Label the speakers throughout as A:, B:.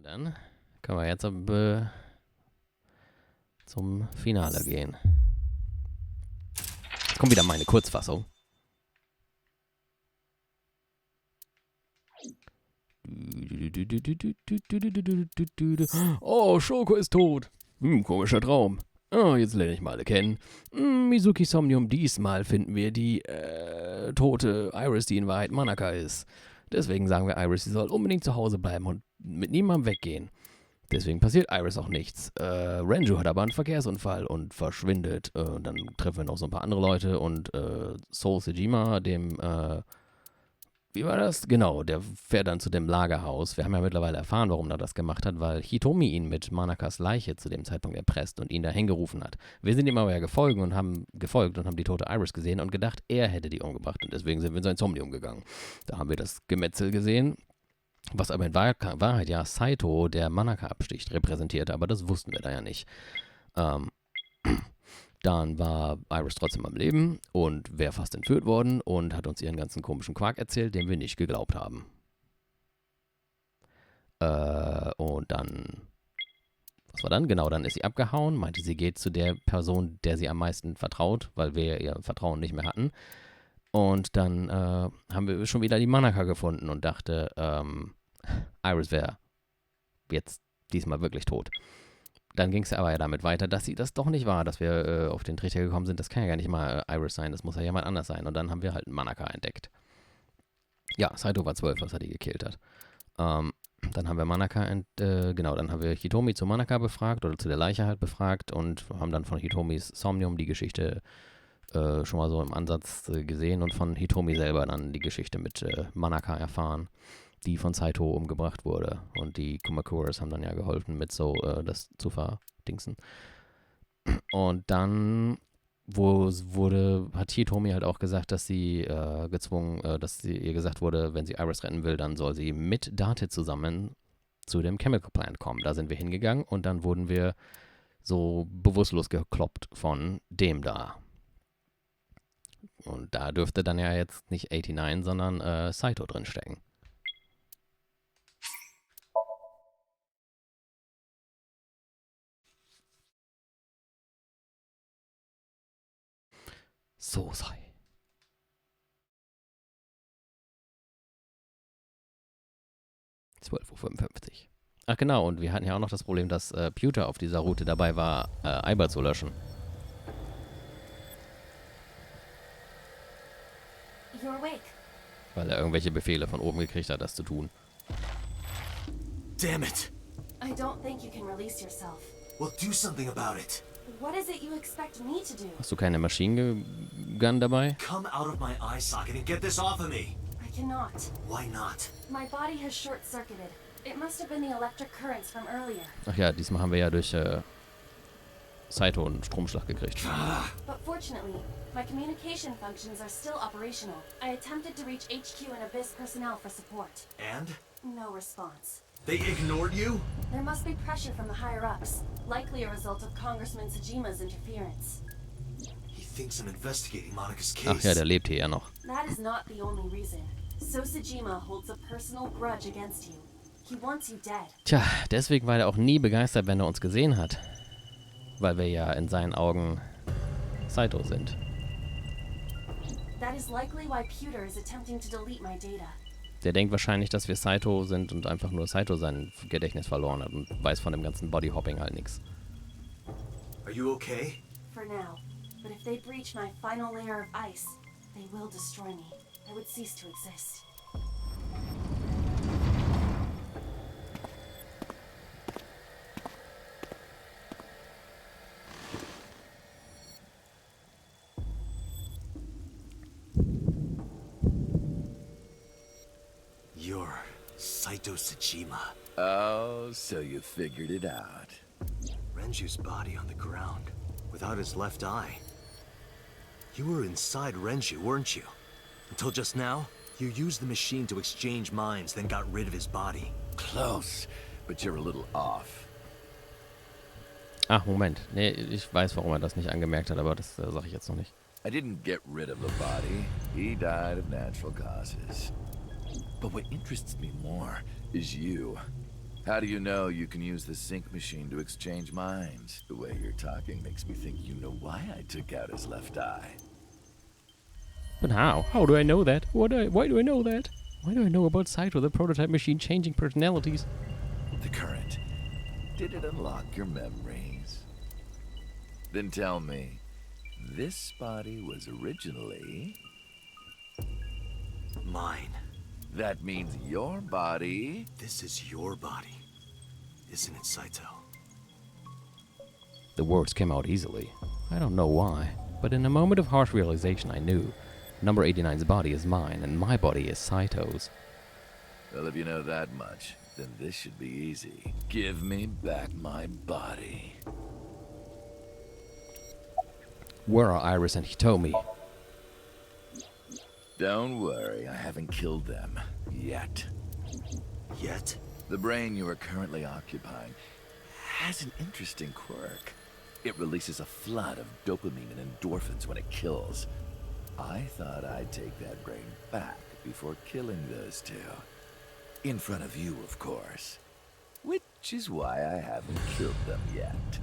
A: Na dann können wir jetzt zum Finale gehen. Jetzt kommt wieder meine Kurzfassung. Oh, Shoko ist tot. Komischer Traum. Oh, jetzt lerne ich mal alle kennen. Mizuki Somnium, diesmal finden wir die tote Iris, die in Wahrheit Manaka ist. Deswegen sagen wir Iris, sie soll unbedingt zu Hause bleiben und mit niemandem weggehen. Deswegen passiert Iris auch nichts. Renju hat aber einen Verkehrsunfall und verschwindet. Dann treffen wir noch so ein paar andere Leute und Soul Sejima, dem wie war das? Genau, der fährt dann zu dem Lagerhaus. Wir haben ja mittlerweile erfahren, warum er das gemacht hat, weil Hitomi ihn mit Manakas Leiche zu dem Zeitpunkt erpresst und ihn da hingerufen hat. Wir sind ihm aber ja gefolgt und haben die tote Iris gesehen und gedacht, er hätte die umgebracht und deswegen sind wir in sein Somnium gegangen. Da haben wir das Gemetzel gesehen, was aber in Wahrheit ja Saito, der Manaka absticht, repräsentierte, aber das wussten wir da ja nicht. Dann war Iris trotzdem am Leben und wäre fast entführt worden und hat uns ihren ganzen komischen Quark erzählt, den wir nicht geglaubt haben. Und dann, was war dann? Genau, dann ist sie abgehauen, meinte, sie geht zu der Person, der sie am meisten vertraut, weil wir ihr Vertrauen nicht mehr hatten. Und dann haben wir schon wieder die Manaka gefunden und dachte, Iris wäre jetzt diesmal wirklich tot. Dann ging es aber ja damit weiter, dass sie das doch nicht war, dass wir auf den Trichter gekommen sind. Das kann ja gar nicht mal Iris sein, das muss ja jemand anders sein. Und dann haben wir halt Manaka entdeckt. Ja, Saito war 12, was er die gekillt hat. Dann haben wir dann haben wir Hitomi zu Manaka befragt oder zu der Leiche halt befragt und haben dann von Hitomis Somnium die Geschichte schon mal so im Ansatz gesehen und von Hitomi selber dann die Geschichte mit Manaka erfahren, die von Saito umgebracht wurde. Und die Kumakuras haben dann ja geholfen, mit so das zu verdingsen. Und dann hat Hitomi halt auch gesagt, dass sie dass ihr gesagt wurde, wenn sie Iris retten will, dann soll sie mit Date zusammen zu dem Chemical Plant kommen. Da sind wir hingegangen und dann wurden wir so bewusstlos gekloppt von dem da. Und da dürfte dann ja jetzt nicht 89, sondern Saito drinstecken. So sei. 12:55 Uhr. Ach genau, und wir hatten ja auch noch das Problem, dass Pewter auf dieser Route dabei war, Eiber zu löschen.
B: You're awake.
A: Weil er irgendwelche Befehle von oben gekriegt hat, das zu tun.
C: Damn it!
B: I don't think you can release yourself.
C: Well, do something about it.
B: What is it you expect me to do?
A: Hast du keine Machine Gun dabei?
C: Come out of my eye socket and get this off of me.
B: I cannot.
C: Why not?
B: My body has short-circuited. It must have been the electric currents from earlier.
A: Ach ja, diesmal haben wir ja durch Saito einen Stromschlag gekriegt.
B: But fortunately, my communication functions are still operational. I attempted to reach HQ and Abyss personnel for support.
C: And?
B: No response.
C: They ignored you?
B: There must be pressure from the higher-ups, likely a result of Congressman Tsujima's interference.
C: He thinks I'm investigating Monika's case.
A: Ach ja, der lebt hier ja noch.
B: That is not the only reason. So Tsujima holds a personal grudge against you. He wants you dead.
A: Tja, deswegen war er auch nie begeistert, wenn er uns gesehen hat. Weil wir ja in seinen Augen Saito sind.
B: That is likely why Pewter is attempting to delete my data.
A: Der denkt wahrscheinlich, dass wir Saito sind und einfach nur Saito sein Gedächtnis verloren hat und weiß von dem ganzen Bodyhopping halt nichts.
C: Are you okay?
B: For now. But if they breach my final layer of ice, they will destroy me. I would cease to exist.
C: You're Saito Tsuchima.
D: Oh, so you figured it out.
C: Renju's body on the ground, without his left eye. You were inside Renju, weren't you? Until just now, you used the machine to exchange minds, then got rid of his body.
D: Close, but you're a little off.
A: Ach, Moment. Nee, ich weiß, warum er das nicht angemerkt hat, aber das sage ich jetzt noch nicht.
D: I didn't get rid of the body. He died of natural causes. But what interests me more is you. How do you know you can use the sync machine to exchange minds? The way you're talking makes me think you know why I took out his left eye.
A: But how? How do I know that? Why do I know that? Why do I know about Saito, the prototype machine, changing personalities?
D: The current. Did it unlock your memories? Then tell me, this body was originally...
C: Mine.
D: That means your body...
C: This is your body, isn't it, Saito?
A: The words came out easily. I don't know why, but in a moment of harsh realization I knew. Number 89's body is mine, and my body is Saito's.
D: Well, if you know that much, then this should be easy. Give me back my body.
A: Where are Iris and Hitomi?
D: Don't worry, I haven't killed them. Yet.
C: Yet?
D: The brain you are currently occupying has an interesting quirk. It releases a flood of dopamine and endorphins when it kills. I thought I'd take that brain back before killing those two. In front of you, of course. Which is why I haven't killed them yet.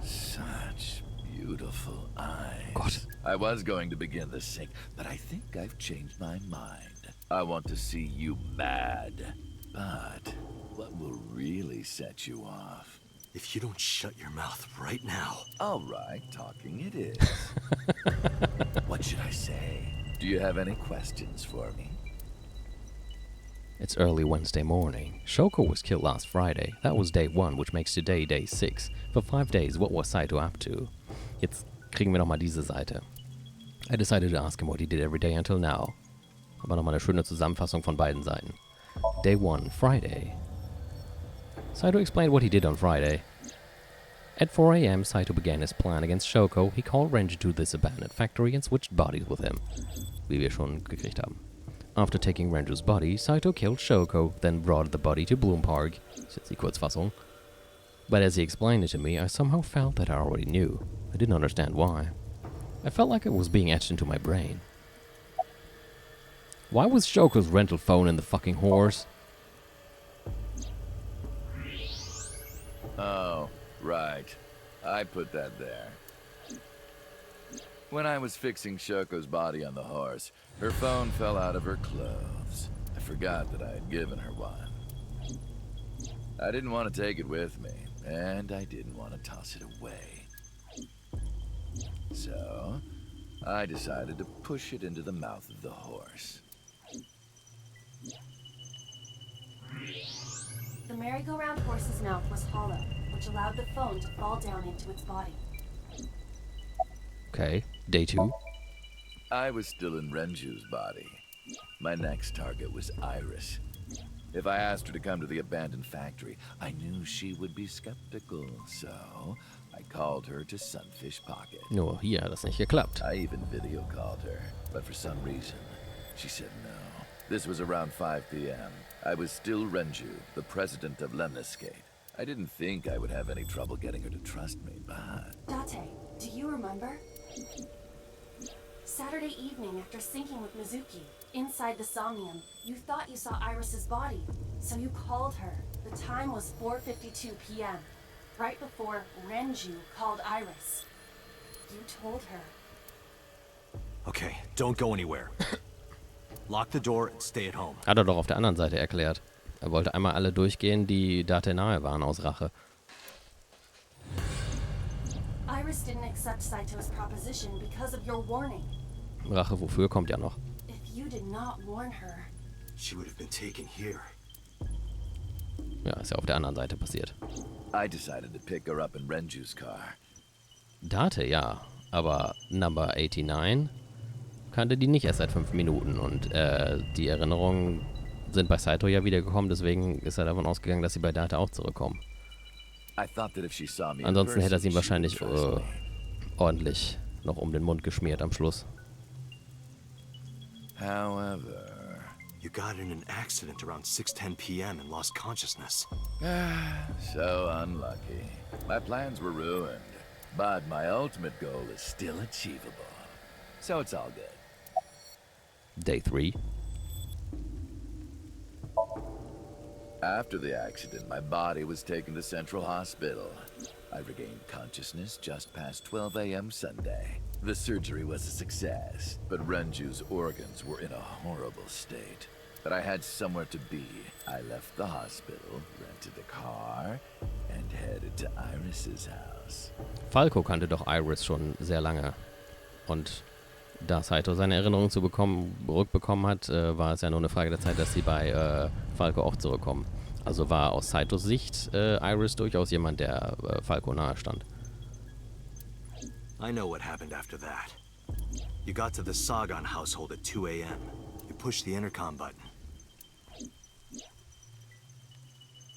D: Such beautiful eyes.
A: God.
D: I was going to begin the sync, but I think I've changed my mind. I want to see you mad. But what will really set you off?
C: If you don't shut your mouth right now.
D: All right, talking it is. What should I say? Do you have any questions for me?
A: It's early Wednesday morning. Shoko was killed last Friday. That was day 1, which makes today day 6. For 5 days, what was Saito up to? Jetzt kriegen wir nochmal diese Seite. I decided to ask him what he did every day until now. Aber nochmal eine schöne Zusammenfassung von beiden Seiten. Day 1, Friday. Saito explained what he did on Friday. At 4 a.m., Saito began his plan against Shoko. He called Renji to this abandoned factory and switched bodies with him. Wie wir schon gekriegt haben. After taking Renju's body, Saito killed Shoko, then brought the body to Bloom Park. Ist jetzt die Kurzfassung. But as he explained it to me, I somehow felt that I already knew. I didn't understand why. I felt like it was being etched into my brain. Why was Shoko's rental phone in the fucking horse?
D: Oh, right. I put that there. When I was fixing Shoko's body on the horse, her phone fell out of her clothes. I forgot that I had given her one. I didn't want to take it with me, and I didn't want to toss it away. So, I decided to push it into the mouth of the horse.
B: The merry-go-round horse's mouth was hollow, which allowed the phone to fall down into its body.
A: Okay, day 2.
D: I was still in Renju's body. My next target was Iris. If I asked her to come to the abandoned factory, I knew she would be skeptical, so I called her to Sunfish Pocket.
A: Nur hier hat das nicht geklappt.
D: I even video called her, but for some reason, she said no. This was around 5 p.m. I was still Renju, the president of Lemniscate. I didn't think I would have any trouble getting her to trust me, but...
B: Date, do you remember? Saturday evening after syncing with Mizuki, inside the Somnium, you thought you saw Iris's body, so you called her. The time was 4:52 p.m., right before Renju called Iris. You told her.
C: Okay, don't go anywhere. Lock the door and stay at home.
A: Hat er doch auf der anderen Seite erklärt. Er wollte einmal alle durchgehen, die Date nahe waren, aus Rache.
B: Iris didn't accept Saito's proposition because of your warning.
A: Rache wofür kommt ja noch.
B: If you did not warn her,
C: She would have been taken here.
A: Ja, ist ja auf der anderen Seite passiert.
D: I decided to pick her up in Renju's car.
A: Date, ja. Aber Number 89 kannte die nicht erst seit 5 Minuten. Und die Erinnerungen sind bei Saito ja wiedergekommen. Deswegen ist er davon ausgegangen, dass sie bei Date auch zurückkommen.
D: I thought that if she saw me in
A: Ansonsten hätte er sie
D: person,
A: wahrscheinlich
D: she would trust me.
A: ordentlich noch um den Mund geschmiert am Schluss.
D: However...
C: You got in an accident around 6:10 p.m. and lost consciousness.
D: So unlucky. My plans were ruined, but my ultimate goal is still achievable. So it's all good.
A: Day 3.
D: After the accident, my body was taken to Central Hospital. I regained consciousness just past 12 a.m. Sunday. The surgery was a success, but Renju's organs were in a horrible state. But I had somewhere to be. I left the hospital, rented a car, and headed to Iris's house.
A: Falco kannte doch Iris schon sehr lange. Und da Saito seine Erinnerung rückbekommen hat, war es ja nur eine Frage der Zeit, dass sie bei Falco auch zurückkommen. Also war aus Saitos Sicht Iris durchaus jemand, der Falco nahe stand.
C: I know what happened after that. You got to the Sagan household at 2 a.m. You pushed the intercom button.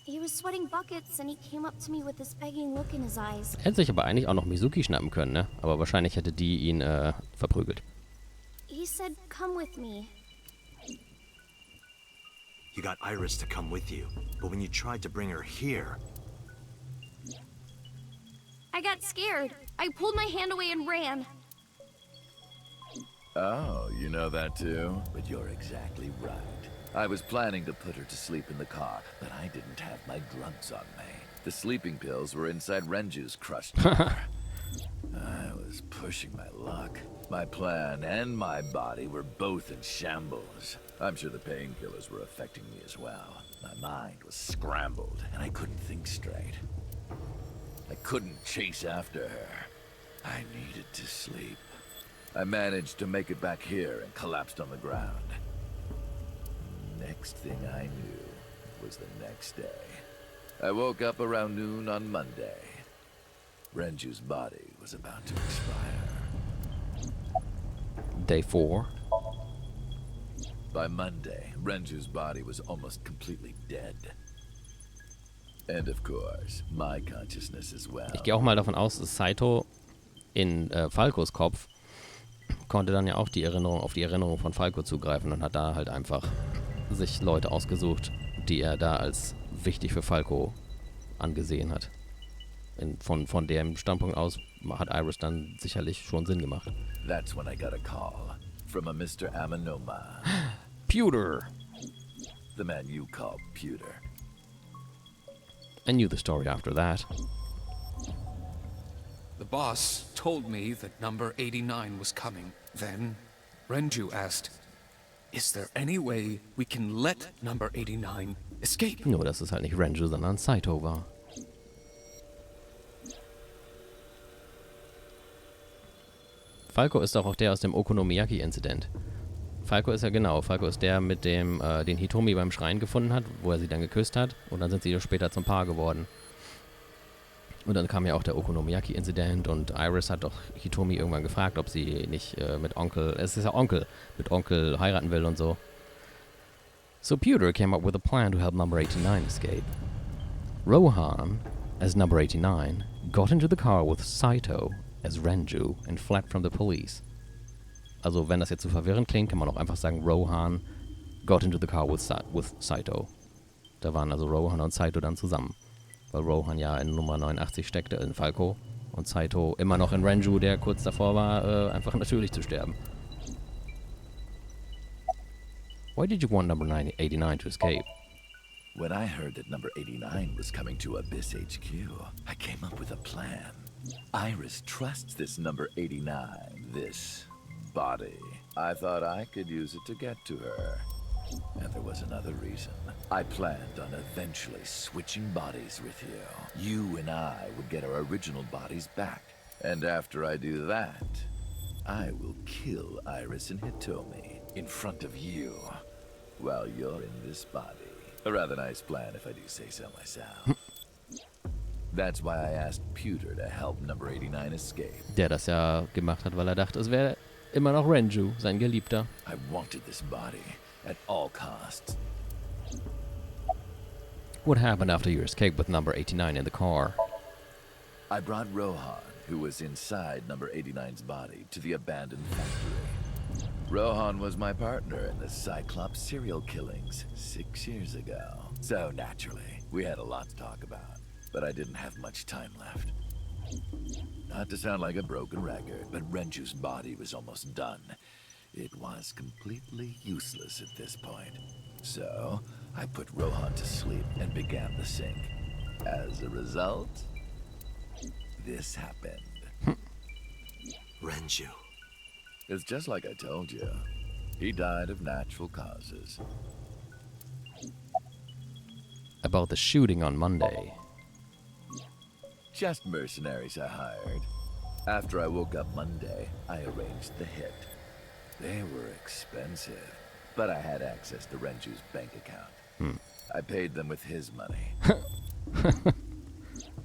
E: He was sweating buckets and he came up to me with this begging look in his eyes.
A: Er hätte sich aber eigentlich auch noch Mizuki schnappen können, ne? Aber wahrscheinlich hätte die ihn verprügelt.
E: He said, "Come with me."
C: You got Iris to come with you, but when you tried to bring her here...
E: I got scared. I pulled my hand away and ran.
D: Oh, you know that too? But you're exactly right. I was planning to put her to sleep in the car, but I didn't have my drugs on me. The sleeping pills were inside Renju's crushed car. I was pushing my luck. My plan and my body were both in shambles. I'm sure the painkillers were affecting me as well. My mind was scrambled, and I couldn't think straight. I couldn't chase after her. I needed to sleep. I managed to make it back here and collapsed on the ground. Next thing I knew was the next day. I woke up around noon on Monday. Renju's body was about to expire.
A: Day 4.
D: By Monday, Renju's body was almost completely dead. And of course, my consciousness as well.
A: Ich gehe auch mal davon aus, dass Saito in Falcos Kopf konnte dann ja auch auf die Erinnerung von Falco zugreifen und hat da halt einfach sich Leute ausgesucht, die er da als wichtig für Falco angesehen hat. Von dem Standpunkt aus hat Iris dann sicherlich schon Sinn gemacht.
D: That's when I got a call from a Mr. Amanoma.
A: Pewter!
D: The man you call Pewter.
A: I knew the story after that.
F: The boss told me that number 89 was coming. Then, Renju asked, "Is there any way we can let number 89 escape?"
A: Nur, dass es halt nicht Renju, sondern Saito war. Falco ist doch auch der aus dem Okonomiyaki-Inzident. Falco ist der mit dem, den Hitomi beim Schrein gefunden hat, wo er sie dann geküsst hat. Und dann sind sie später zum Paar geworden. Und dann kam ja auch der Okonomiyaki-Inzident und Iris hat doch Hitomi irgendwann gefragt, ob sie nicht mit Onkel heiraten will und so. So Pewter came up with a plan to help number 89 escape. Rohan, as number 89, got into the car with Saito as Renju and fled from the police. Also, wenn das jetzt zu verwirrend klingt, kann man auch einfach sagen, Rohan got into the car with Saito. Da waren also Rohan und Saito dann zusammen. Weil Rohan ja in Nummer 89 steckte, in Falco. Und Saito immer noch in Renju, der kurz davor war, einfach natürlich zu sterben. Why did you want number 89 to escape?
D: When I heard that number 89 was coming to Abyss HQ, I came up with a plan. Iris trusts this number 89, this body. I thought I could use it to get to her. And there was another reason. I planned on eventually switching bodies with you. You and I would get our original bodies back. And after I do that, I will kill Iris and Hitomi in front of you while you're in this body. A rather nice plan if I do say so myself. That's why I asked Pewter to help number 89 escape.
A: Der das ja gemacht hat, weil er dachte, es wäre immer noch Renju, sein Geliebter.
D: I wanted this body at all costs.
A: What happened after your escape with number 89 in the car?
D: I brought Rohan, who was inside number 89's body, to the abandoned factory. Rohan was my partner in the Cyclops serial killings 6 years ago. So naturally, we had a lot to talk about, but I didn't have much time left. Not to sound like a broken record, but Renju's body was almost done. It was completely useless at this point. So, I put Rohan to sleep and began the sync. As a result, this happened.
C: Renju.
D: It's just like I told you. He died of natural causes.
A: About the shooting on Monday.
D: Just mercenaries I hired. After I woke up Monday, I arranged the hit. They were expensive, but I had access to Renju's bank account. I paid them with his money.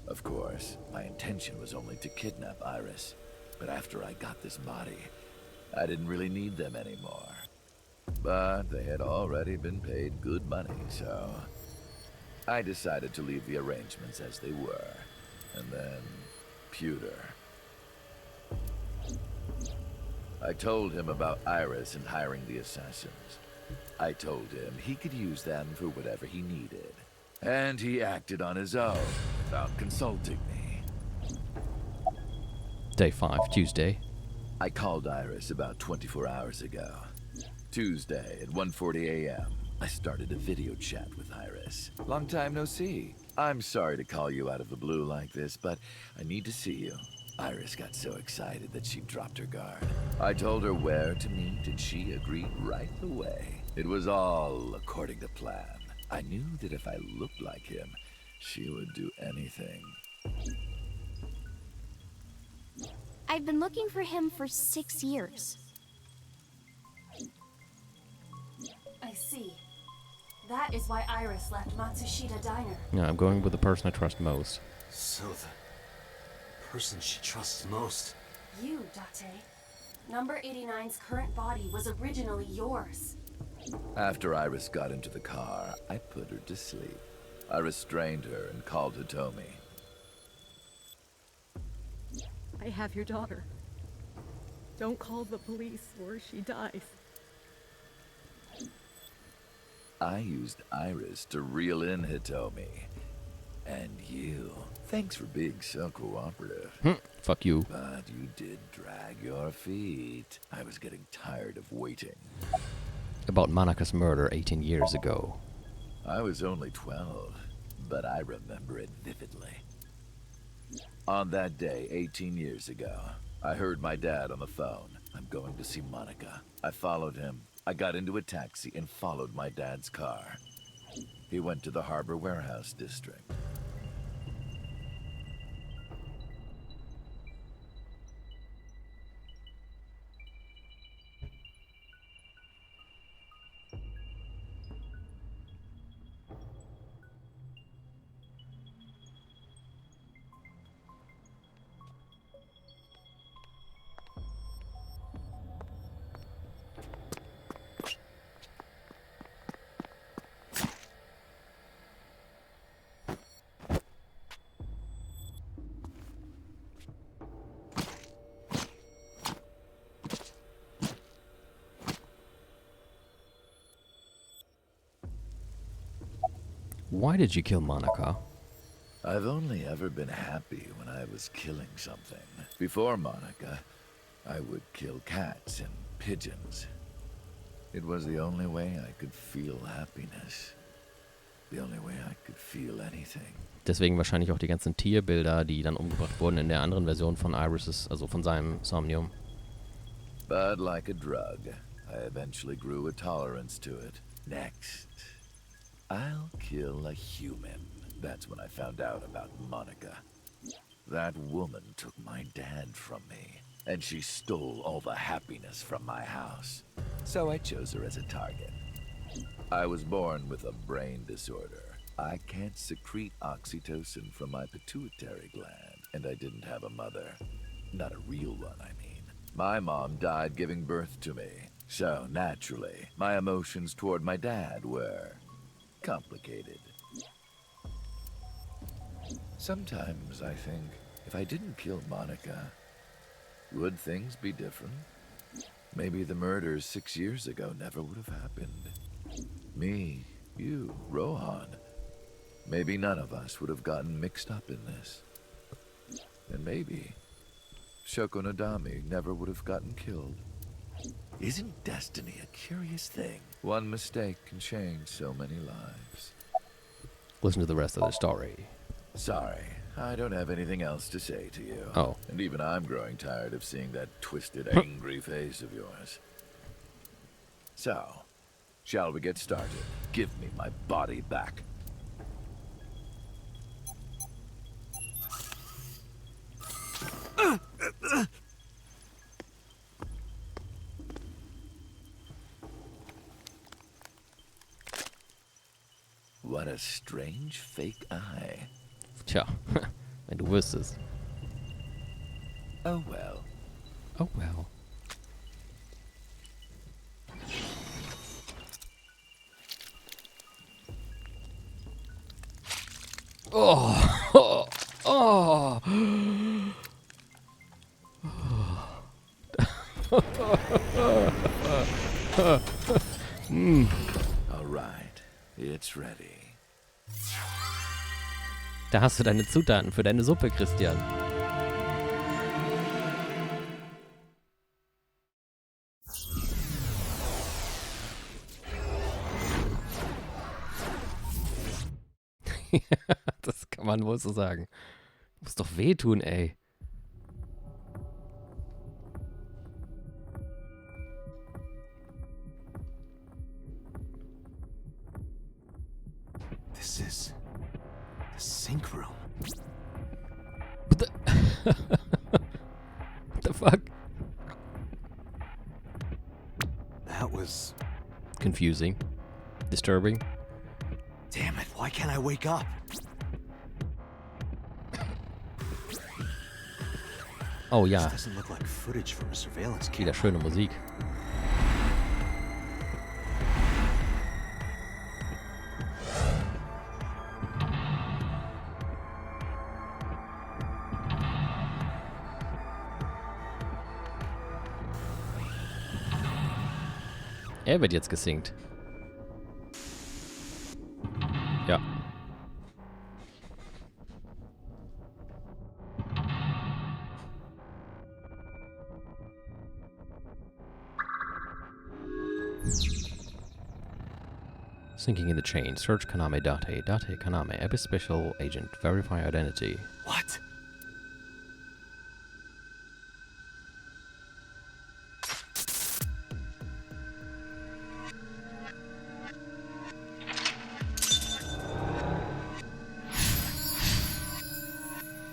D: Of course, my intention was only to kidnap Iris, but after I got this body, I didn't really need them anymore. But they had already been paid good money, so I decided to leave the arrangements as they were. And then, Pewter. I told him about Iris and hiring the assassins. I told him he could use them for whatever he needed. And he acted on his own, without consulting me.
A: Day 5, Tuesday.
D: I called Iris about 24 hours ago. Tuesday at 1:40 a.m., I started a video chat with Iris. Long time no see. I'm sorry to call you out of the blue like this, but I need to see you. Iris got so excited that she dropped her guard. I told her where to meet, and she agreed right away. It was all according to plan. I knew that if I looked like him, she would do anything.
E: I've been looking for him for 6 years.
B: I see. That is why Iris left Matsushita Diner.
A: Yeah, I'm going with the person I trust most.
C: So the person she trusts most.
B: You, Date. Number 89's current body was originally yours.
D: After Iris got into the car, I put her to sleep. I restrained her and called Hitomi.
G: I have your daughter. Don't call the police or she dies.
D: I used Iris to reel in Hitomi. And you. Thanks for being so cooperative.
A: Fuck you.
D: But you did drag your feet. I was getting tired of waiting.
A: About Monika's murder 18 years ago.
D: I was only 12, but I remember it vividly. On that day, 18 years ago, I heard my dad on the phone. I'm going to see Monika. I followed him. I got into a taxi and followed my dad's car. He went to the Harbor Warehouse District.
A: Why did you kill Monika?
D: I've only ever been happy when I was killing something. Before Monika, I would kill cats and pigeons. It was the only way I could feel happiness. The only way I could feel anything.
A: Deswegen wahrscheinlich auch die ganzen Tierbilder, die dann umgebracht wurden in der anderen Version von Iris', also von seinem Somnium.
D: But like a drug, I eventually grew a tolerance to it. Next, I'll kill a human. That's when I found out about Monika. That woman took my dad from me, and she stole all the happiness from my house. So I chose her as a target. I was born with a brain disorder. I can't secrete oxytocin from my pituitary gland, and I didn't have a mother. Not a real one, I mean. My mom died giving birth to me, so naturally, my emotions toward my dad were complicated. Sometimes I think, if I didn't kill Monika, would things be different? Maybe the murders 6 years ago never would have happened. Me, you, Rohan. Maybe none of us would have gotten mixed up in this. And maybe Shoko Nadami never would have gotten killed. Isn't destiny a curious thing? One mistake can change so many lives.
A: Listen to the rest of the story.
D: Sorry, I don't have anything else to say to you.
A: Oh.
D: And even I'm growing tired of seeing that twisted, angry face of yours. So, shall we get started? Give me my body back. What a strange fake eye.
A: Tja, wenn du wüsstest.
D: Oh well.
A: Oh well. Oh, oh,
D: All right, it's ready.
A: Da hast du deine Zutaten für deine Suppe, Christian. Das kann man wohl so sagen. Muss doch wehtun, ey.
C: This is the sink room.
A: What the, what the fuck?
C: That was...
A: Confusing. Disturbing.
C: Damn it, why can't I wake up?
A: Oh ja,
C: This doesn't look like footage from a surveillance
A: wieder
C: camera.
A: schöne Musik. Er wird jetzt gesinkt. Ja. Sinking in the chain. Search Kaname Date. Date Kaname. Abyss Special Agent. Verify identity.
C: What?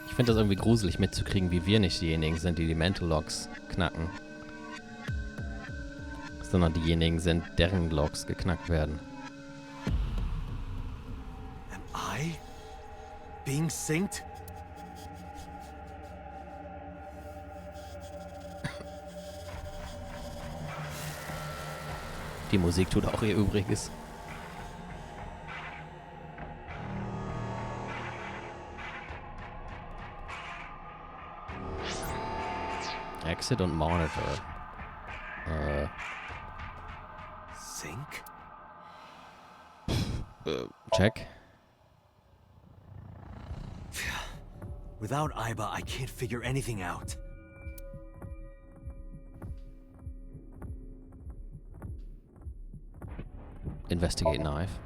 A: Ich finde das irgendwie gruselig mitzukriegen, wie wir nicht diejenigen sind, die die Mental Locks knacken. Sondern diejenigen sind, deren Locks geknackt werden.
C: Am I being synced?
A: Die Musik tut auch ihr Übriges. Exit und Monitor.
C: Sync?
A: Check.
C: Without Aiba, I can't figure anything out.
A: Investigate knife.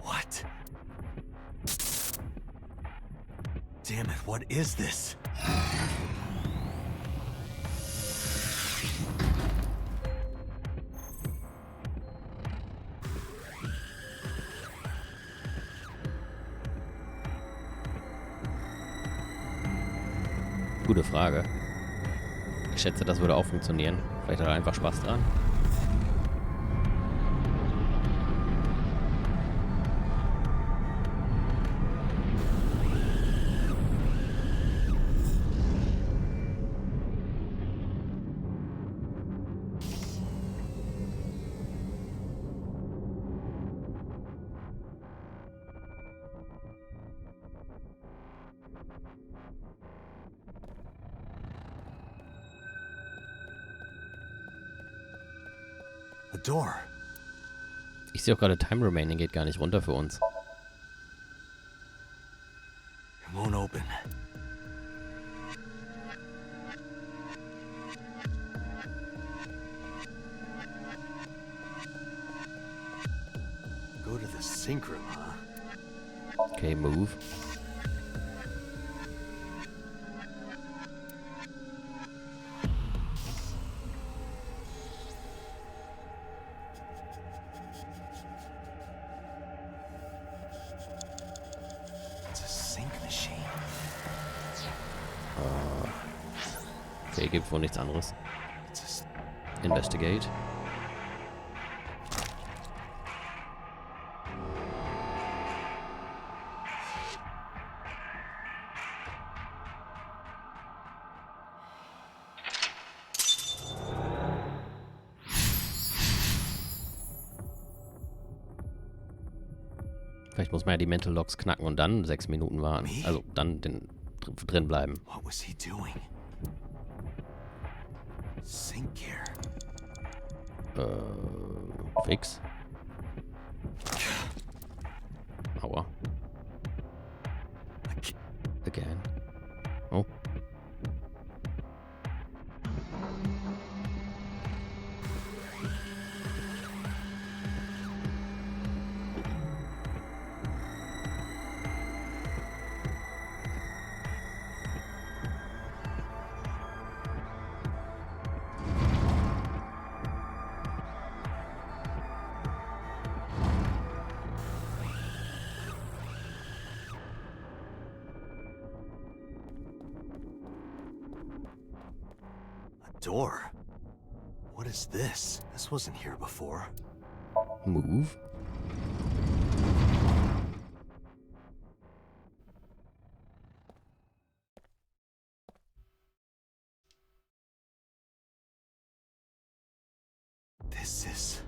C: What? Damn it, what is this?
A: Gute Frage. Ich schätze, das würde auch funktionieren. Vielleicht hat er einfach Spaß dran.
C: A door.
A: Ich sehe auch gerade, Time Remaining geht gar nicht runter für uns.
C: It won't open. Go to the sink room, huh?
A: Okay, move.
C: It's a sink machine.
A: Okay, gibt wohl nichts anderes.
C: It's a s-
A: Investigate. Vielleicht muss man ja die Mental Locks knacken und dann 6 Minuten warten. Also dann drin bleiben.
C: What was he doing? Sink gear.
A: Fix. Aua. Again. Oh.
C: Door. What is this? This wasn't here before.
A: Move.
C: This is...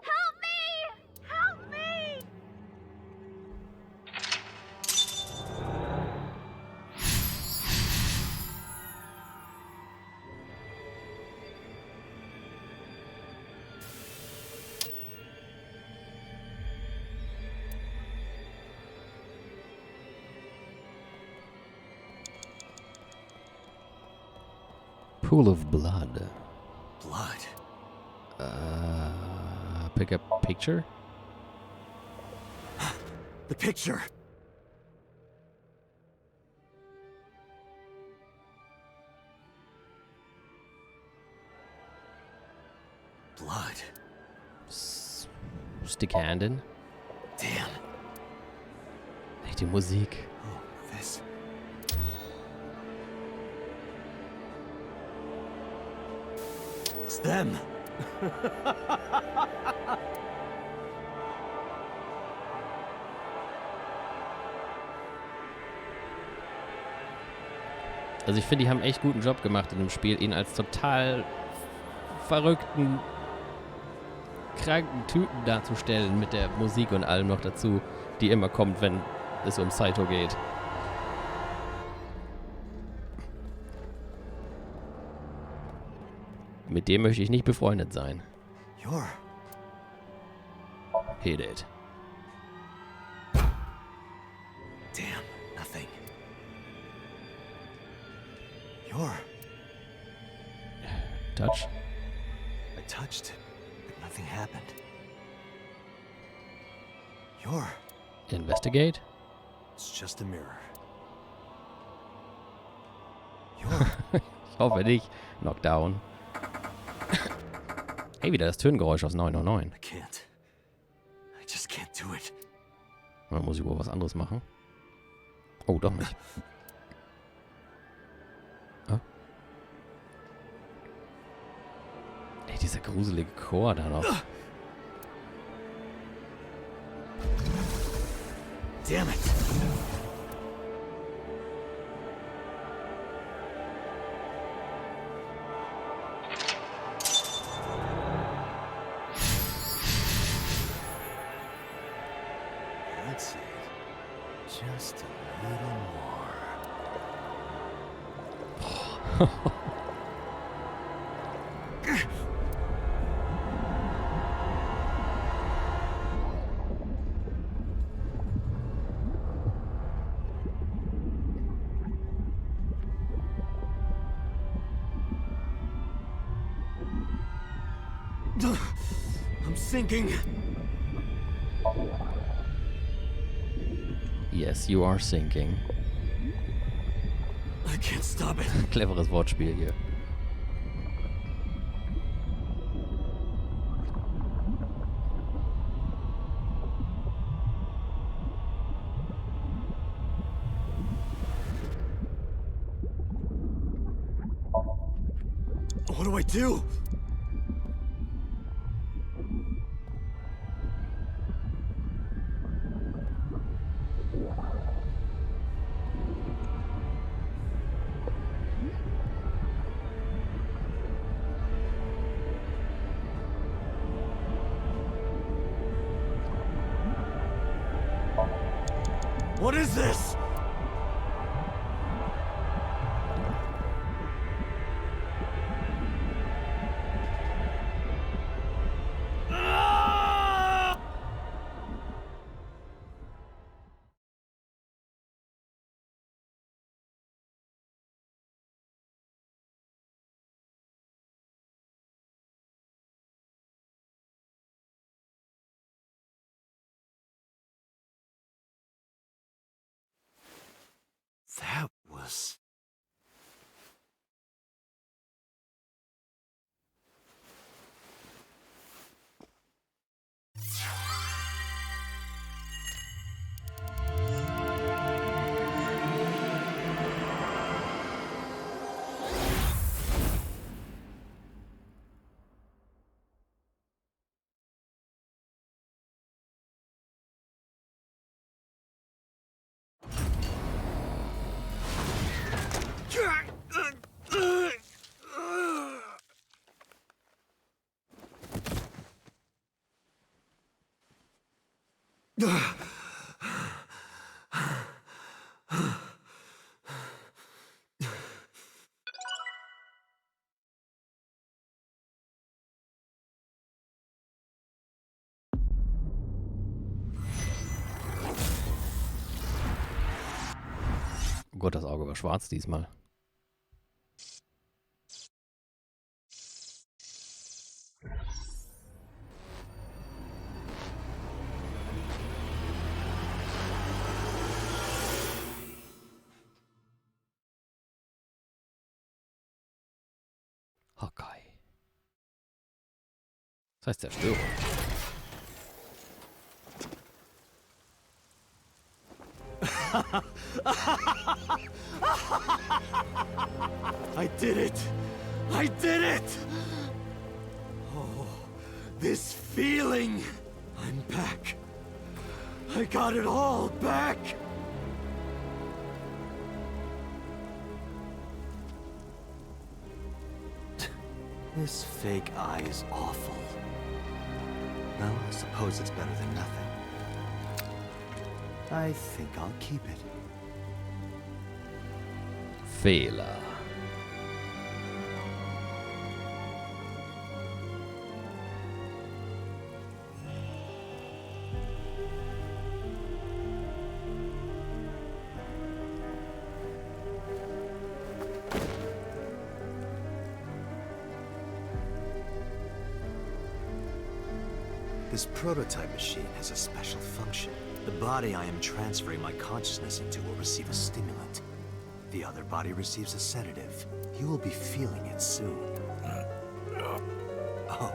E: Help me! Help me!
A: Pool of blood.
C: blood.
A: Pick up picture?
C: The picture! Blood.
A: Stick hand in.
C: Damn.
A: Ey, die Musik.
C: Oh, this... It's them!
A: Also ich finde, die haben echt guten Job gemacht in dem Spiel, ihn als total verrückten, kranken Typen darzustellen mit der Musik und allem noch dazu, die immer kommt, wenn es um Saito geht. Mit dem möchte ich nicht befreundet sein.
C: You're...
A: Hit it.
C: Damn, nothing. You're...
A: Touch.
C: I touched it, but nothing happened. You're...
A: Investigate.
C: It's just a mirror. You're...
A: Ich hoffe nicht. Knockdown. Hey, wieder das Töngeräusch aus 909.
C: I can't. I just can't do it.
A: Dann muss ich wohl was anderes machen. Oh, doch nicht. Ah. Ey, dieser gruselige Chor da noch.
C: Damn it! Just a little more. I'm sinking.
A: Yes, you are sinking.
C: I can't stop it.
A: Cleveres Wortspiel hier.
C: What do I do? What is this? That was...
A: Oh Gott, das Auge war schwarz diesmal. Hawkeye. Das heißt Zerstörung.
C: I did it! I did it! Oh, this feeling! I'm back. I got it all back! This fake eye is awful. Well, I suppose it's better than nothing. I think I'll keep it.
A: Fehler.
C: This prototype machine has a special function. The body I am transferring my consciousness into will receive a stimulant. The other body receives a sedative. You will be feeling it soon. Oh,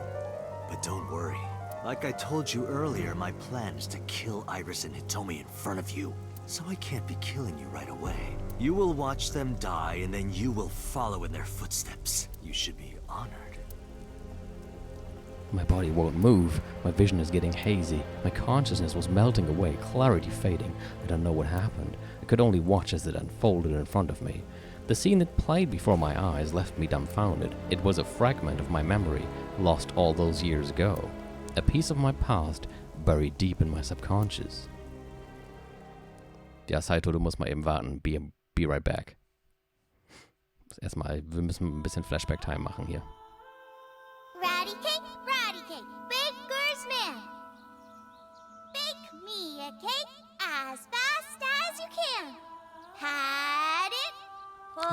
C: but don't worry. Like I told you earlier, my plan is to kill Iris and Hitomi in front of you. So I can't be killing you right away. You will watch them die, and then you will follow in their footsteps. You should be honored.
A: My body won't move. My vision is getting hazy. My consciousness was melting away, clarity fading. I don't know what happened. I could only watch as it unfolded in front of me. The scene that played before my eyes left me dumbfounded. It was a fragment of my memory, lost all those years ago. A piece of my past, buried deep in my subconscious. Ja, Saito, du musst mal eben warten. Be right back. Erstmal, wir müssen ein bisschen Flashback-Time machen hier.
E: Ratty cake, baker's man. Bake me a cake as fast as you can. Had it.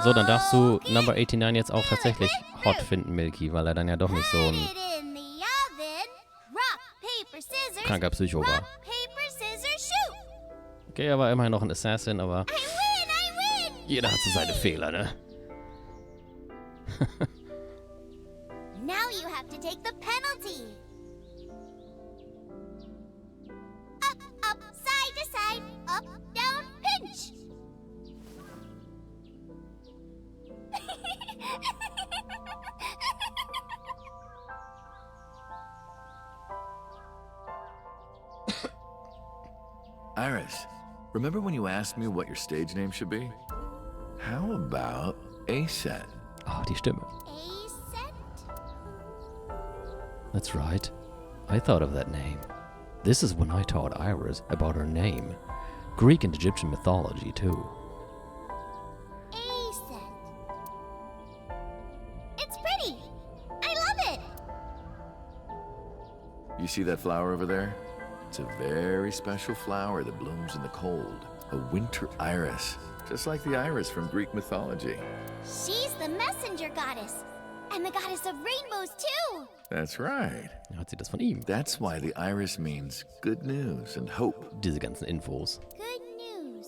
A: So, dann darfst du
E: poke it,
A: Number 89 jetzt auch tatsächlich hot finden, Milky, weil er dann ja doch nicht so
E: put
A: ein
E: it in the oven. Rock, paper, scissors.
A: kranker Psycho war.
E: Rock, paper, scissors, shoot.
A: Okay, er war immerhin noch ein Assassin, aber
E: I win.
A: jeder hat so seine Fehler, ne?
E: Now you have to take the penalty. Up, side to side, up, down, pinch.
D: Iris, remember when you asked me what your stage name should be? How about A-Set?
A: Oh, die Stimme.
E: A set.
A: That's right. I thought of that name. This is when I taught Iris about her name. Greek and Egyptian mythology, too.
E: A set. It's pretty. I love it.
D: You see that flower over there? It's a very special flower that blooms in the cold. A winter iris, just like the iris from Greek mythology.
E: She's the messenger goddess. And the goddess of rainbows, too.
D: That's right.
A: Hat sie das von ihm?
D: That's why the iris means good news and hope.
A: Diese ganzen Infos.
E: Good news.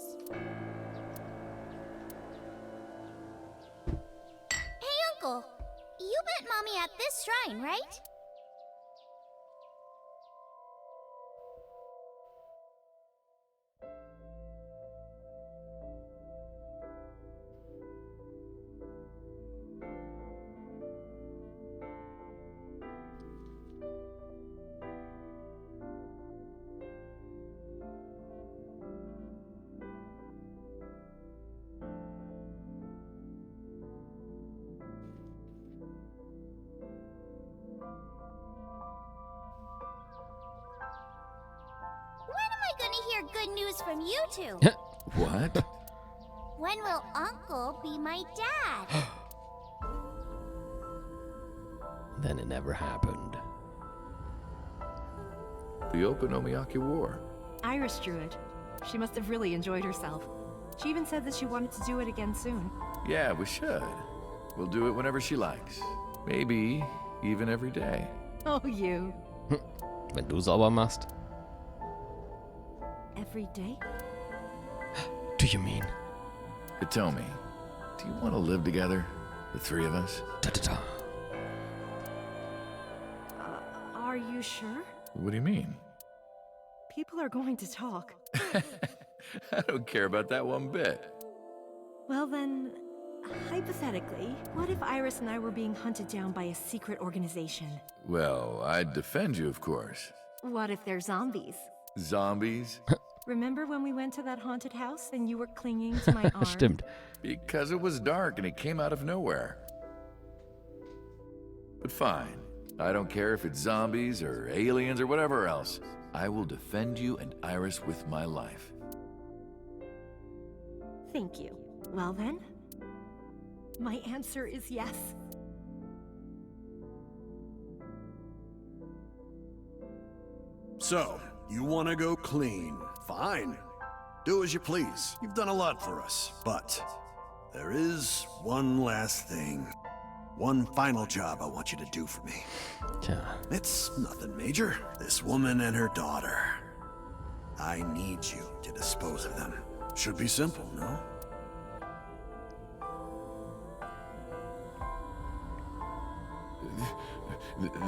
E: Hey, Uncle. You met Mommy at this shrine, right? Gonna hear good news from you two.
D: What?
E: When will Uncle be my dad?
A: Then it never happened.
D: The Okonomiyaki War.
G: Iris drew it. She must have really enjoyed herself. She even said that she wanted to do it again soon.
D: Yeah, we should. We'll do it whenever she likes. Maybe even every day.
G: Oh, you.
A: Wenn du sauber machst.
G: Every day?
A: Do you mean?
D: Hitomi, do you want to live together? The three of us?
A: Ta-ta-ta.
G: Are you sure?
D: What do you mean?
G: People are going to talk.
D: I don't care about that one bit.
G: Well then, hypothetically, what if Iris and I were being hunted down by a secret organization?
D: Well, I'd defend you, of course.
G: What if they're zombies?
D: Zombies?
G: Remember when we went to that haunted house and you were clinging to my arm?
A: Stimmt.
D: Because it was dark and it came out of nowhere. But fine. I don't care if it's zombies or aliens or whatever else. I will defend you and Iris with my life.
G: Thank you. Well then, my answer is yes.
H: So, you want to go clean? Fine. Do as you please. You've done a lot for us. But there is one last thing. One final job I want you to do for me.
A: Tja.
H: It's nothing major. This woman and her daughter. I need you to dispose of them. Should be simple, no?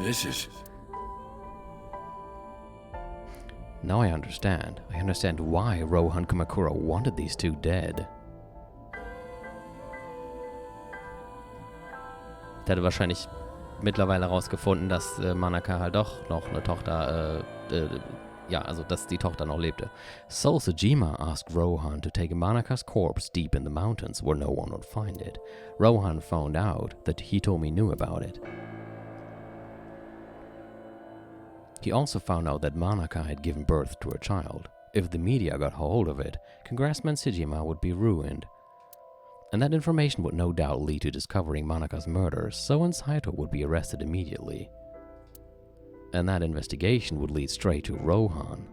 D: This is...
A: Now I understand. I understand why Rohan Kumakura wanted these two dead. Der hatte wahrscheinlich mittlerweile herausgefunden, dass Manaka halt doch noch eine Tochter, also dass die Tochter noch lebte. So Sejima asked Rohan to take Manaka's corpse deep in the mountains where no one would find it. Rohan found out that Hitomi knew about it. He also found out that Manaka had given birth to a child, If the media got hold of it, Congressman Sejima would be ruined. And that information would no doubt lead to discovering Manaka's murder, so Saito would be arrested immediately. And that investigation would lead straight to Rohan.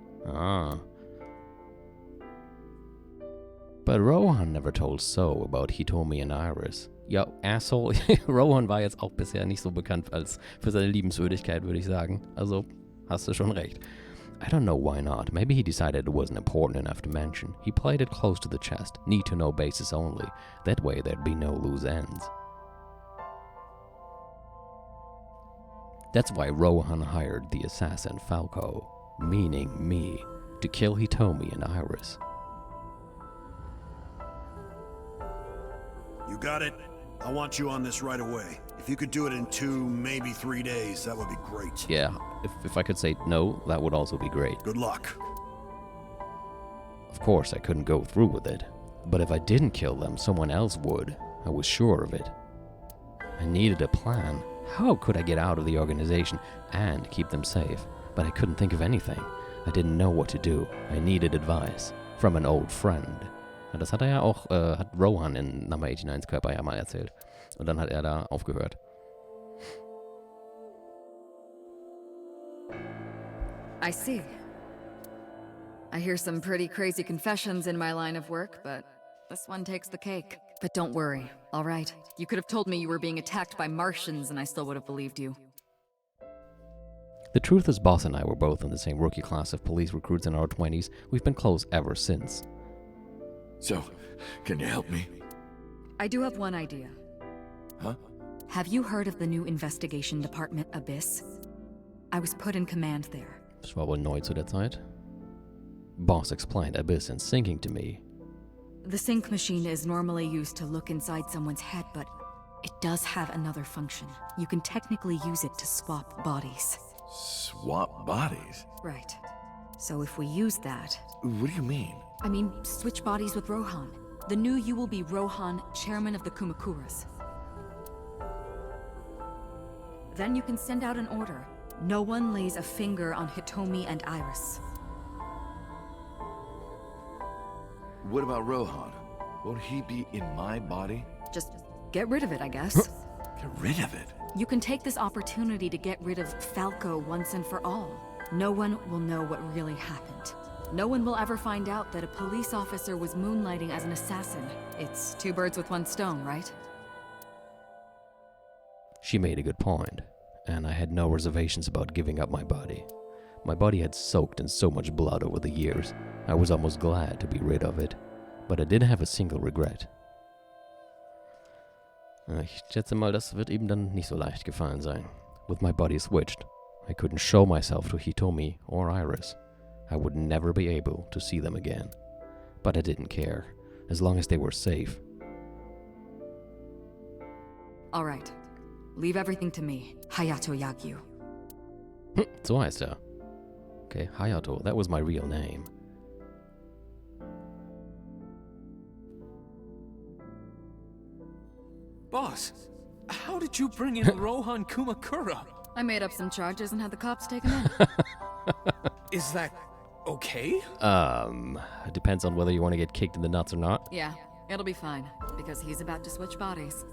A: But Rohan never told So about Hitomi and Iris. Ja, Asshole. Rohan war jetzt auch bisher nicht so bekannt als für seine Liebenswürdigkeit, würde ich sagen. Also, hast du schon recht. I don't know why not. Maybe he decided it wasn't important enough to mention. He played it close to the chest, need-to-know basis only. That way there'd be no loose ends. That's why Rohan hired the assassin Falco, meaning me, to kill Hitomi and Iris.
H: You got it? I want you on this right away. If you could do it in 2, maybe 3 days, that would be great.
A: Yeah, if I could say no, that would also be great.
H: Good luck.
A: Of course, I couldn't go through with it. But if I didn't kill them, someone else would. I was sure of it. I needed a plan. How could I get out of the organization and keep them safe? But I couldn't think of anything. I didn't know what to do. I needed advice. From an old friend. Das hat er ja auch, hat Rohan in Number 89's Körper ja mal erzählt. Und dann hat er da aufgehört.
I: I see. I hear some pretty crazy confessions in my line of work, but this one takes the cake. But don't worry, all right? You could have told me you were being attacked by Martians and I still would have believed you.
A: The truth is, Boss and I were both in the same rookie class of police recruits in our 20s. We've been close ever since.
D: So, can you help me?
I: I do have one idea.
D: Huh?
I: Have you heard of the new investigation department, Abyss? I was put in command there.
A: Das war wohl neu zu der Zeit. Boss explained Abyss and syncing to me.
I: The sync machine is normally used to look inside someone's head, but it does have another function. You can technically use it to swap bodies.
D: Swap bodies?
I: Right. So if we use that...
D: What do you mean?
I: I mean, switch bodies with Rohan. The new you will be Rohan, chairman of the Kumakuras. Then you can send out an order. No one lays a finger on Hitomi and Iris.
D: What about Rohan? Won't he be in my body?
I: Just get rid of it, I guess.
D: Get rid of it?
I: You can take this opportunity to get rid of Falco once and for all. No one will know what really happened. No one will ever find out that a police officer was moonlighting as an assassin. It's 2 birds with 1 stone, right?
A: She made a good point, and I had no reservations about giving up my body. My body had soaked in so much blood over the years. I was almost glad to be rid of it, but I did have a single regret. Ich schätze mal, das wird ihm dann nicht so leicht gefallen sein. With my body switched, I couldn't show myself to Hitomi or Iris. I would never be able to see them again. But I didn't care, as long as they were safe.
I: All right. Leave everything to me, Hayato Yagyu.
A: So heißt er. Okay, Hayato, that was my real name.
F: Boss, how did you bring in Rohan Kumakura?
I: I made up some charges and had the cops take him in.
F: Is that okay?
A: It depends on whether you want to get kicked in the nuts or not.
I: Yeah, it'll be fine, because he's about to switch bodies.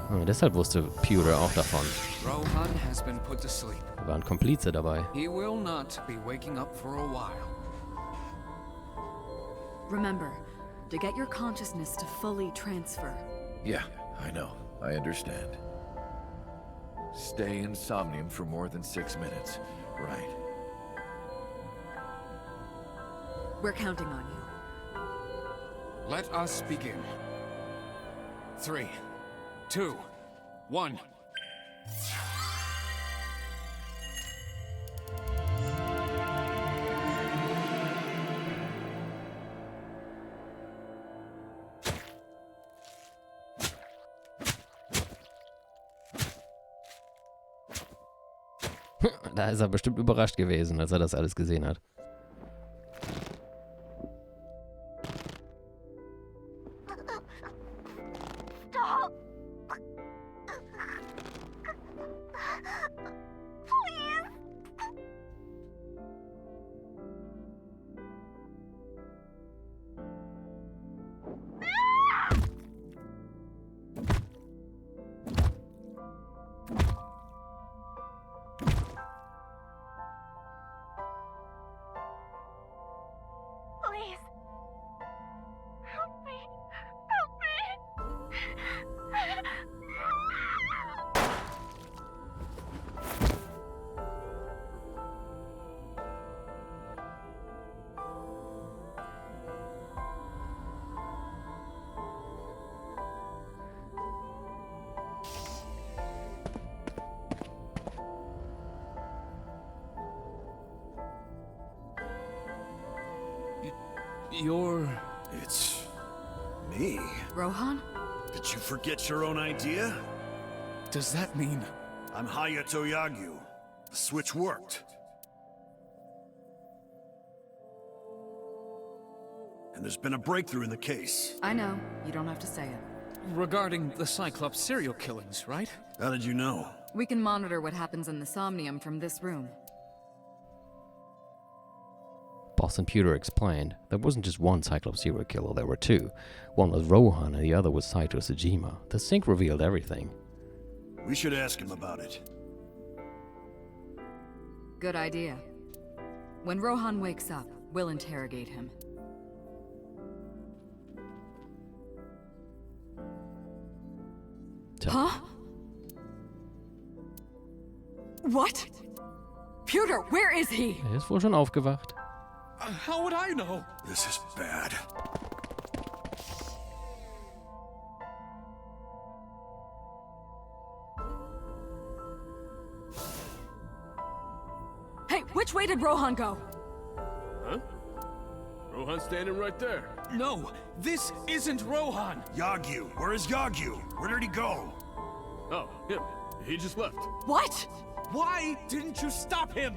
A: Oh, deshalb wusste Pewter auch davon.
F: Rohan has been put to sleep.
A: Wir waren Komplize dabei.
F: He will not be waking up for a while.
I: Remember, to get your consciousness to fully transfer.
D: Yeah, I know. I understand. Stay in Somnium for more than 6 minutes. Right.
I: We're counting on you.
F: Let us begin. 3, 2, 1.
A: Da ist er bestimmt überrascht gewesen, als er das alles gesehen hat.
E: Stop! Please!
F: You're...
H: It's me.
I: Rohan?
H: Did you forget your own idea?
F: Does that mean...
H: I'm Hayato Yagyu. The switch worked. And there's been a breakthrough in the case.
I: I know. You don't have to say it.
F: Regarding the Cyclops serial killings, right?
H: How did you know?
I: We can monitor what happens in the Somnium from this room.
A: Boss and Pewter explained there wasn't just one Cyclops serial killer, there were two. One was Rohan and the other was Saito Sejima. The sync revealed everything.
H: We should ask him about it.
I: Good idea. When Rohan wakes up, we'll interrogate him. Huh? What? Pewter, where is he?
A: Er ist wohl schon aufgewacht.
F: How would I know?
H: This is bad.
I: Hey, which way did Rohan go?
J: Huh? Rohan's standing right there.
F: No, this isn't Rohan.
H: Yagyu, where is Yagyu? Where did he go?
J: Oh, him. He just left.
I: What?
F: Why didn't you stop him?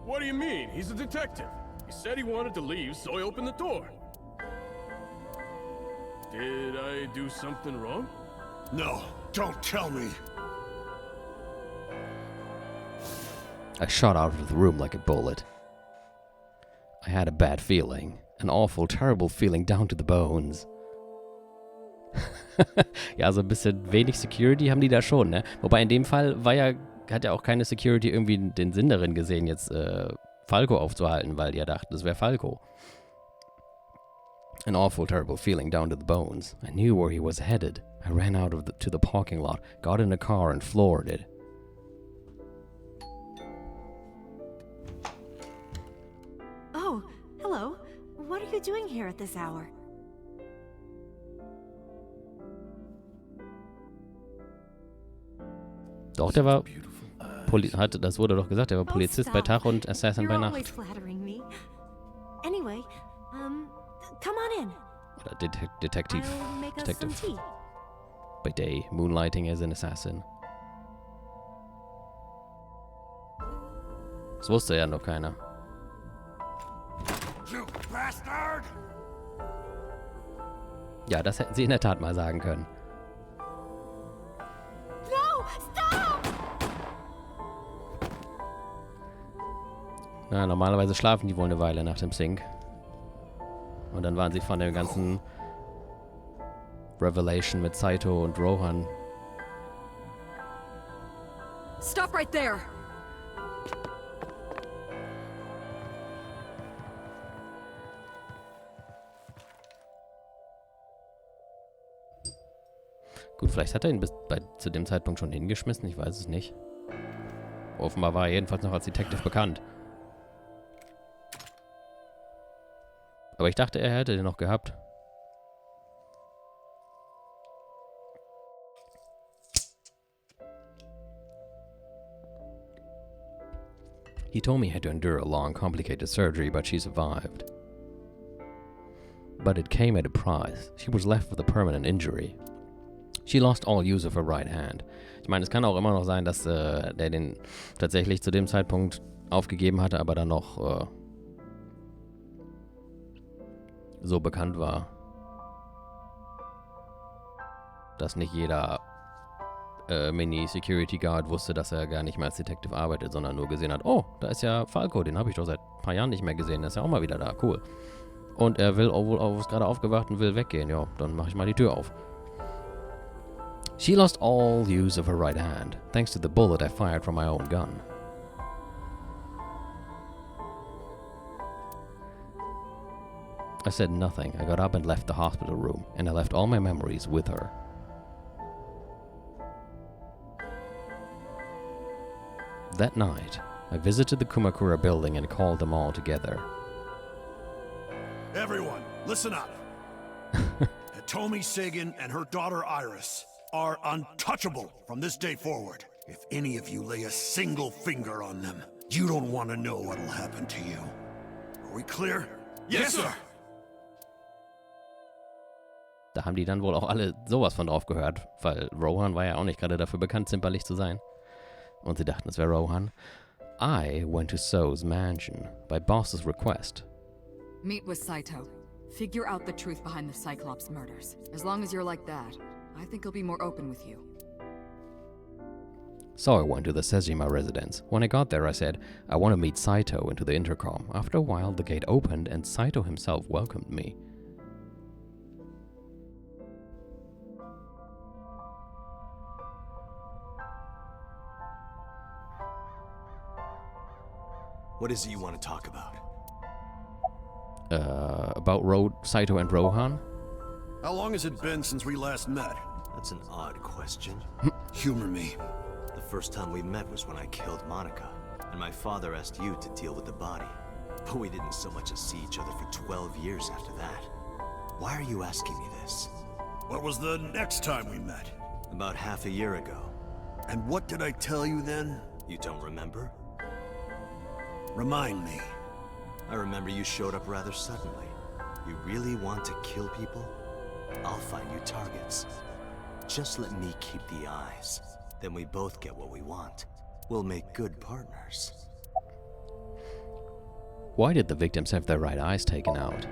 J: What do you mean? He's a detective. He said he wanted to leave, so I opened the door. Did I do something wrong?
H: No, don't tell me.
A: I shot out of the room like a bullet. I had a bad feeling. An awful, terrible feeling down to the bones. Ja, so ein bisschen wenig Security haben die da schon, ne? Wobei in dem Fall hat ja auch keine Security irgendwie den Sinn darin gesehen, jetzt Falco aufzuhalten, weil die ja dachten, das wäre Falco. An awful, terrible feeling down to the bones. I knew where he was headed. I ran out to the parking lot, got in a car and floored it.
G: Oh, hello. What are you doing here at this hour?
A: Doch, der war... das wurde doch gesagt, der war Polizist bei Tag und Assassin bei
G: You're
A: Nacht.
G: always flattering me. Anyway, come on in.
A: Oder Detective.
G: I'll make us some tea.
A: By day, moonlighting as an assassin. Das wusste ja noch keiner.
H: You bastard!
A: Ja, das hätten sie in der Tat mal sagen können.
G: No, stop!
A: Na, normalerweise schlafen die wohl eine Weile nach dem Sync. Und dann waren sie von dem ganzen Revelation mit Saito und Rohan.
I: Stop right there!
A: Gut, vielleicht hat er ihn zu dem Zeitpunkt schon hingeschmissen, ich weiß es nicht. Offenbar war er jedenfalls noch als Detective bekannt. Aber ich dachte, er hätte den noch gehabt. He told me he had to endure a long, complicated surgery, but she survived. But it came at a price. She was left with a permanent injury. She lost all use of her right hand. Ich meine, es kann auch immer noch sein, dass der den tatsächlich zu dem Zeitpunkt aufgegeben hatte, aber dann noch so bekannt war, dass nicht jeder Mini-Security-Guard wusste, dass er gar nicht mehr als Detective arbeitet, sondern nur gesehen hat, oh, da ist ja Falco, den habe ich doch seit ein paar Jahren nicht mehr gesehen, der ist ja auch mal wieder da, cool. Und er will, ist gerade aufgewacht und will weggehen, ja, dann mache ich mal die Tür auf. She lost all use of her right hand, thanks to the bullet I fired from my own gun. I said nothing. I got up and left the hospital room, and I left all my memories with her. That night, I visited the Kumakura building and called them all together.
H: Everyone, listen up. Hitomi Sagan and her daughter Iris are untouchable from this day forward. If any of you lay a single finger on them, you don't want to know what'll happen to you. Are we clear?
J: Yes, sir.
A: Da haben die dann wohl auch alle sowas von drauf gehört, weil Rohan war ja auch nicht gerade dafür bekannt, zimperlich zu sein. Und sie dachten, es wäre Rohan. I went to So's mansion by boss's request.
I: Meet with Saito. Figure out the truth behind the Cyclops murders. As long as you're like that, I think he'll be more open with you.
A: So I went to the Sejima residence. When I got there, I said, I want to meet Saito into the intercom. After a while, the gate opened and Saito himself welcomed me.
C: What is it you want to talk about?
A: About Saito and Rohan?
H: How long has it been since we last met?
C: That's an odd question.
H: Humor me.
C: The first time we met was when I killed Monica, and my father asked you to deal with the body. But we didn't so much as see each other for 12 years after that. Why are you asking me this?
H: What was the next time we met?
C: About half a year ago.
H: And what did I tell you then?
C: You don't remember?
H: Remind me.
C: I remember you showed up rather suddenly. You really want to kill people? I'll find you targets. Just let me keep the eyes. Then we both get what we want. We'll make good partners.
A: Why did the victims have their right eyes taken out?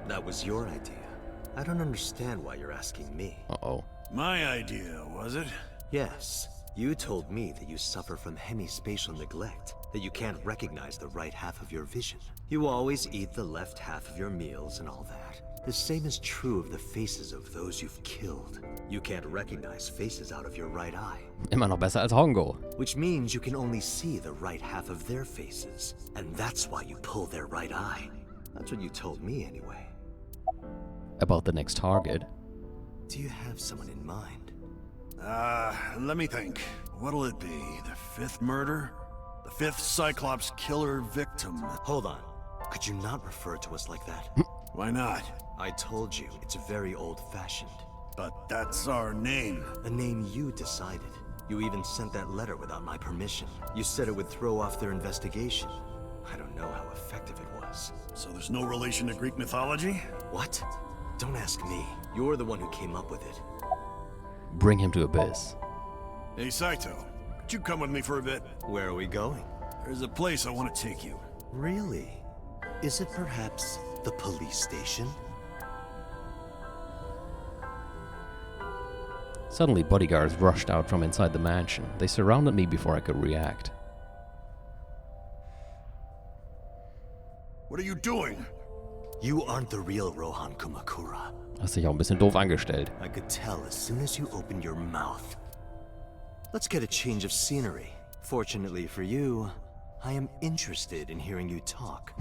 C: That was your idea. I don't understand why you're asking me.
A: Uh-oh.
H: My idea, was it?
C: Yes. You told me that you suffer from hemispatial neglect, that you can't recognize the right half of your vision. You always eat the left half of your meals and all that. The same is true of the faces of those you've killed. You can't recognize faces out of your right eye.
A: Immer noch besser als Hongo.
C: Which means you can only see the right half of their faces. And that's why you pull their right eye. That's what you told me anyway.
A: About the next target.
C: Do you have someone in mind?
H: Let me think. What'll it be? The fifth murder? The fifth Cyclops killer victim?
C: Hold on. Could you not refer to us like that?
H: Why not?
C: I told you, it's very old-fashioned.
H: But that's our name.
C: A name you decided. You even sent that letter without my permission. You said it would throw off their investigation. I don't know how effective it was.
H: So there's no relation to Greek mythology?
C: What? Don't ask me. You're the one who came up with it.
A: Bring him to Abyss.
H: Hey, Saito. Could you come with me for a bit?
C: Where are we going?
H: There's a place I want to take you.
C: Really? Is it perhaps the police station?
A: Suddenly, bodyguards rushed out from inside the mansion. They surrounded me before I could react.
H: What are you doing?
C: You aren't the real Rohan Kumakura.
A: Hast dich auch ein bisschen doof angestellt.
C: I could tell as soon as you opened your mouth. Let's get a change of scenery. Fortunately for you, I am interested in hearing you talk.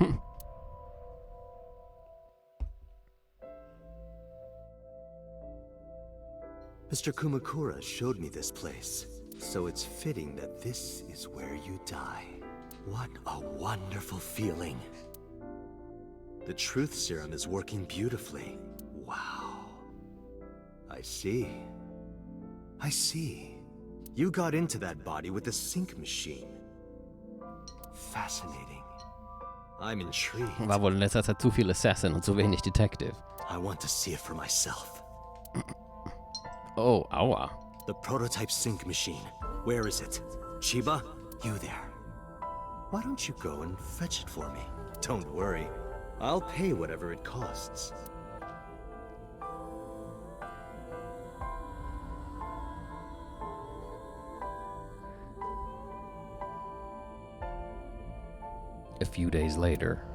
C: Mr. Kumakura showed me this place, so it's fitting that this is where you die. What a wonderful feeling. The truth serum is working beautifully. Wow. I see. I see. You got into that body with the sync machine. Fascinating. I'm intrigued.
A: War wohl in letzter Zeit zu viel Assassin und zu wenig Detective.
C: I want to see it for myself.
A: Oh, aua.
C: The prototype sync machine. Where is it? Chiba? You there. Why don't you go and fetch it for me? Don't worry. I'll pay whatever it costs.
A: A few days later.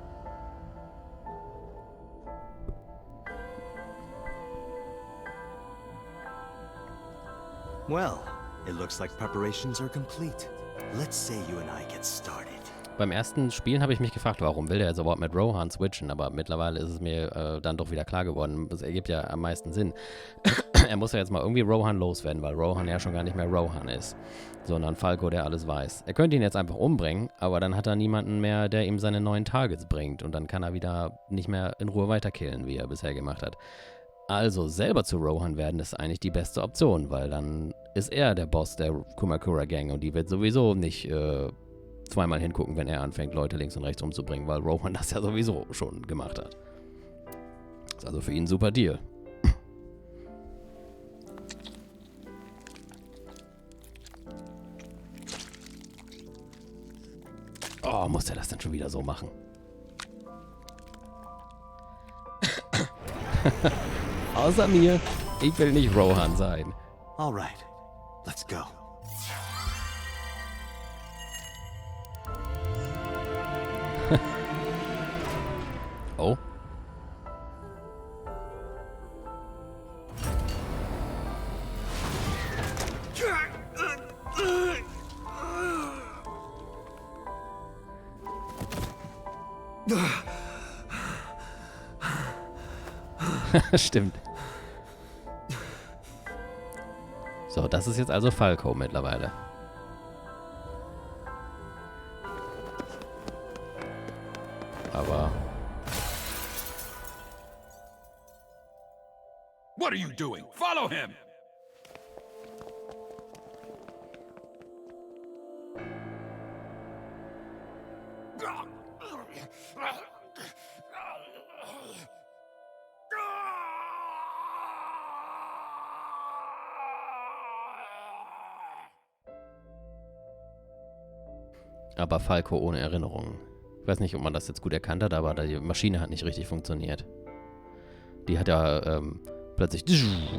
C: Well, it looks like preparations are complete. Let's say you and I get started.
A: Beim ersten Spielen habe ich mich gefragt, warum will der jetzt überhaupt mit Rohan switchen, aber mittlerweile ist es mir dann doch wieder klar geworden. Das ergibt ja am meisten Sinn. Er muss ja jetzt mal irgendwie Rohan loswerden, weil Rohan ja schon gar nicht mehr Rohan ist, sondern Falco, der alles weiß. Er könnte ihn jetzt einfach umbringen, aber dann hat er niemanden mehr, der ihm seine neuen Targets bringt und dann kann er wieder nicht mehr in Ruhe weiterkillen, wie er bisher gemacht hat. Also selber zu Rohan werden ist eigentlich die beste Option, weil dann ist er der Boss der Kumakura Gang und die wird sowieso nicht zweimal hingucken, wenn er anfängt, Leute links und rechts umzubringen, weil Rohan das ja sowieso schon gemacht hat. Ist also für ihn ein super Deal. Oh, muss der das dann schon wieder so machen? Außer mir. Ich will nicht Rohan sein.
C: All right, let's go.
A: Oh. Stimmt. So, das ist jetzt also Falco mittlerweile. Aber...
J: What are you doing? Follow him!
A: Aber Falco ohne Erinnerungen. Ich weiß nicht, ob man das jetzt gut erkannt hat, aber die Maschine hat nicht richtig funktioniert. Die hat ja plötzlich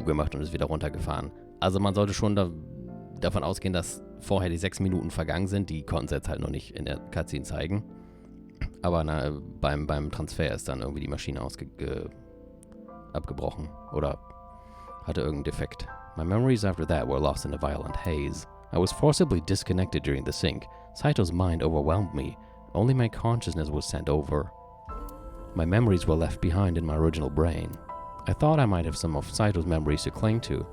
A: gemacht und ist wieder runtergefahren. Also man sollte schon davon ausgehen, dass vorher die 6 Minuten vergangen sind. Die konnten sie jetzt halt noch nicht in der Cutscene zeigen. Aber beim Transfer ist dann irgendwie die Maschine abgebrochen. Oder hatte irgendeinen Defekt. My memories after that were lost in a violent haze. I was forcibly disconnected during the sync. Saito's mind overwhelmed me. Only my consciousness was sent over. My memories were left behind in my original brain. I thought I might have some of Saito's memories to cling to.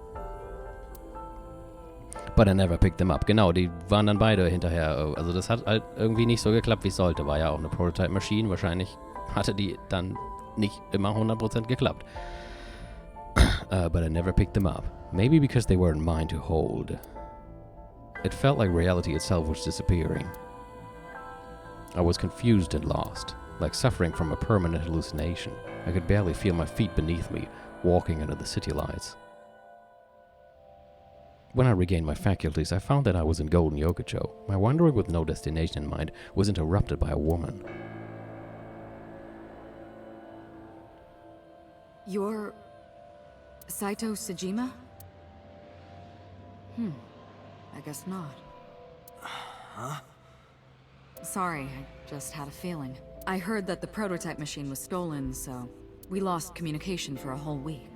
A: But I never picked them up. Genau, die waren dann beide hinterher. Also das hat halt irgendwie nicht so geklappt, wie es sollte. War ja auch eine Prototype-Maschine. Wahrscheinlich hatte die dann nicht immer 100% geklappt. But I never picked them up. Maybe because they weren't mine to hold. It felt like reality itself was disappearing. I was confused and lost, like suffering from a permanent hallucination. I could barely feel my feet beneath me, walking under the city lights. When I regained my faculties, I found that I was in Golden Yokocho. My wandering with no destination in mind was interrupted by a woman.
I: You're... Saito Sejima? I guess not.
C: Huh?
I: Sorry, I just had a feeling. I heard that the prototype machine was stolen, so we lost communication for a whole week.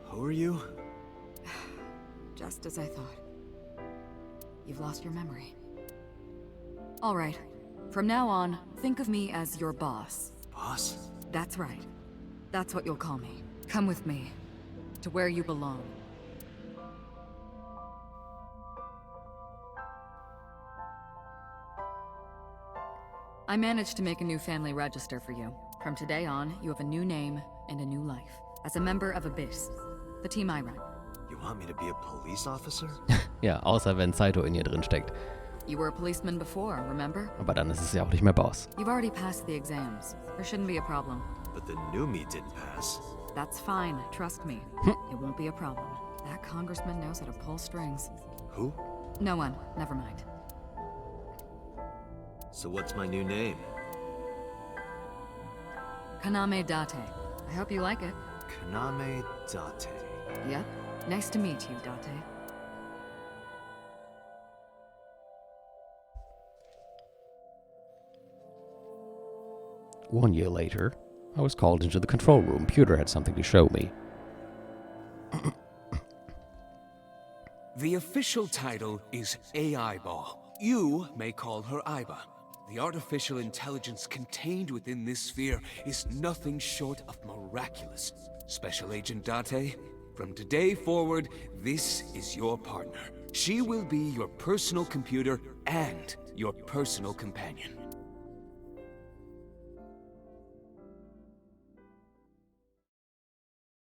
C: Who are you?
I: Just as I thought. You've lost your memory. All right. From now on, think of me as your boss.
C: Boss?
I: That's right. That's what you'll call me. Come with me. To where you belong. I managed to make a new family register for you. From today on, you have a new name and a new life. As a member of Abyss, the team I run.
C: You want me to be a police officer?
A: Ja, außer wenn Saito in ihr drin steckt.
I: You were a policeman before, remember?
A: Aber dann ist es ja auch nicht mehr Boss.
I: You've already passed the exams. There shouldn't be a problem.
C: But the new me didn't pass.
I: That's fine, trust me. It won't be a problem. That congressman knows how to pull strings.
C: Who?
I: No one, never mind.
C: So what's my new name?
I: Kaname Date. I hope you like it.
C: Kaname Date.
I: Yep. Nice to meet you, Date.
A: One year later, I was called into the control room. Pewter had something to show me.
F: The official title is AI Ball. You may call her Aiba. The artificial intelligence contained within this sphere is nothing short of miraculous. Special Agent Date, from today forward, this is your partner. She will be your personal computer and your personal companion.